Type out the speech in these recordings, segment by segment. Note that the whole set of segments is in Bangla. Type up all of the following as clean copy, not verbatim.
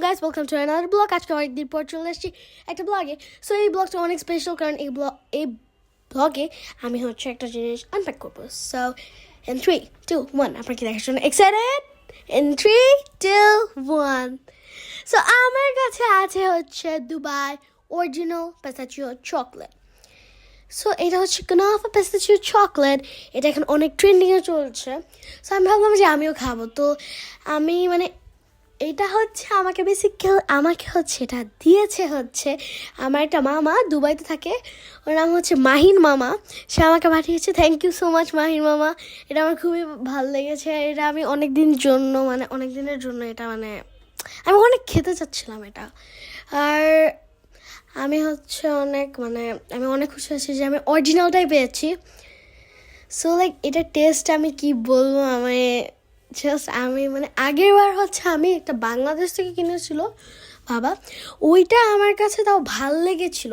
guys, welcome to another blog. আজকে অনেকদিন পর চলে এসেছি একটা ব্লগে। সো এই ব্লগটা অনেক স্পেশাল, কারণ এই ব্লগে আমি হচ্ছে একটা জিনিস আনপ্যাক করবো। সো in 3, 2, 1 আপনারা কি দেখার জন্য এক্সাইটেড? in 3, 2, 1 সো আমার কাছে আছে হচ্ছে দুবাই অরিজিনাল পেস্তাচিও চকলেট। সো এটা হচ্ছে কুনাফা পেস্তাচিও চকলেট। এটা এখন অনেক ট্রেন্ডিংয়ে চলছে। সো আমি ভাবলাম যে আমিও খাবো। তো আমি এটা হচ্ছে আমাকে হচ্ছে এটা দিয়েছে হচ্ছে আমার একটা মামা, দুবাইতে থাকে। ওর নাম হচ্ছে মাহিন মামা। সে আমাকে পাঠিয়েছে। Thank you so much Mahin মামা। এটা আমার খুবই ভালো লেগেছে। এটা আমি অনেক দিনের জন্য এটা আমি অনেক খেতে চাচ্ছিলাম এটা। আর আমি হচ্ছে আমি অনেক খুশি আছি যে আমি অরিজিনালটাই পেয়েছি। সো এটার টেস্ট আমি কি বলবো, আমি আগের বার হচ্ছে আমি একটা বাংলাদেশ থেকে কিনেছিল বাবা, ওইটা আমার কাছে তাও ভালো লেগেছিল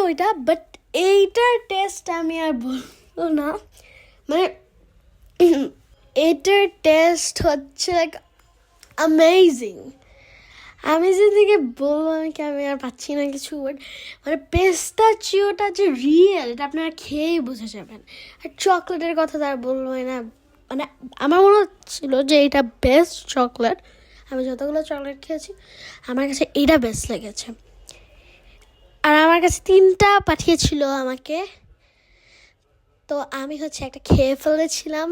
ওইটা। বাট এইটার টেস্ট আমি আর বলবো না। এইটার টেস্ট হচ্ছে অ্যামেজিং। আমি যেদিকে বলবো আমি আর পাচ্ছি না কিছু। পেস্তাচিওটা যে রিয়েল, এটা আপনারা খেয়েই বুঝে যাবেন। আর চকলেটের কথা তো আর বলবোই না। আমার মনে হচ্ছিল যে এটা বেস্ট চকলেট। আমি যতগুলো চকলেট খেয়েছি আমার কাছে এটা বেস্ট লেগেছে। আর আমার কাছে 3টা পাঠিয়েছিল আমাকে। তো আমি হচ্ছে একটা খেয়ে ফেলেছিলাম।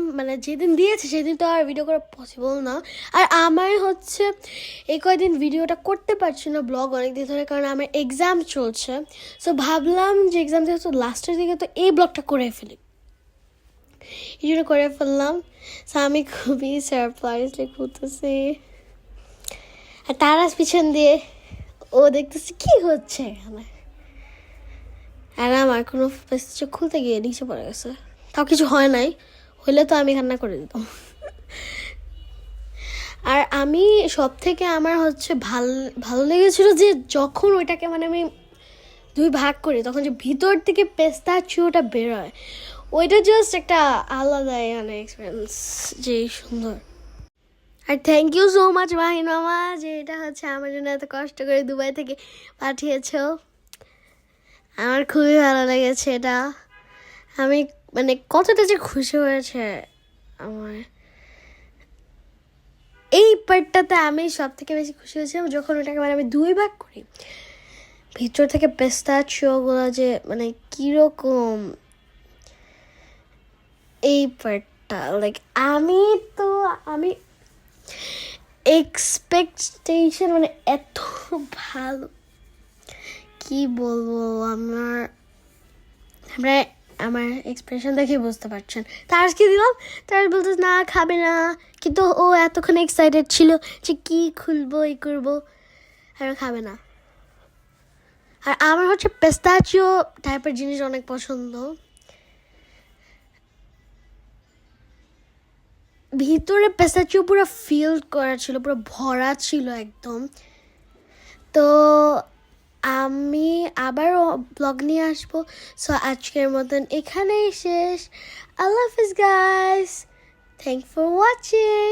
যেদিন দিয়েছে সেদিন তো আর ভিডিও করা পসিবল না। আর আমার হচ্ছে এই কয়দিন ভিডিওটা করতে পারছি না, ব্লগ অনেকদিন ধরে, কারণ আমার এক্সাম চলছে। সো ভাবলাম যে এক্সাম যেহেতু লাস্টের দিকে, তো এই ব্লগটা করে ফেললাম। সো আমি খুবই সারপ্রাইজলি ঘুরতেছি। আর তারাস পিছন দিয়ে ও দেখতেছি কি হচ্ছে এখানে। আর আমার কোনো পেস্তাচিও খুলতে গিয়ে নিচে পড়ে গেছে। তাও কিছু হয় নাই, হইলে তো আমি কান্না করে দিতাম। আর আমি সব থেকে আমার হচ্ছে ভালো লেগেছিল যে যখন ওইটাকে আমি 2 ভাগ করি, তখন যে ভিতর থেকে পেস্তাচিওটা বেরোয়, ওইটা জাস্ট একটা আলাদাই এক্সপিরিয়েন্স, যে সুন্দর। আর thank you so much Mahin মামা, যে এটা হচ্ছে আমার জন্য এত কষ্ট করে দুবাই থেকে পাঠিয়েছ। আমার খুবই ভালো লেগেছে এটা। আমি কতটা যে খুশি হয়েছে আমার এই পার্টটাতে। আমি সব থেকে বেশি খুশি হয়েছিলাম যখন ওটাকে আমি 2 ভাগ করি, ভিতর থেকে পেস্তাচিওগুলো যে কীরকম, এই পার্টটা আমি এক্সপেকটেশন এত ভালো, কি বলবো। আমার এক্সপ্রেশন দেখে বুঝতে পারছেন। তারকে দিলাম, তার বলতে না খাবে না, কিন্তু ও এতক্ষণ এক্সাইটেড ছিল যে কি খুলবো এই করবো, আর খাবে না। আর আমার হচ্ছে পেস্তাচিও টাইপের জিনিস অনেক পছন্দ। ভিতরে পেস্তাচিও পুরো ফিল করা ছিল, পুরো ভরা ছিল একদম। তো আমি আবারও ব্লগ নিয়ে আসবো। সো আজকের মতন এখানেই শেষ। আল্লাহ হাফিজ গাইস, থ্যাংক ফর ওয়াচিং।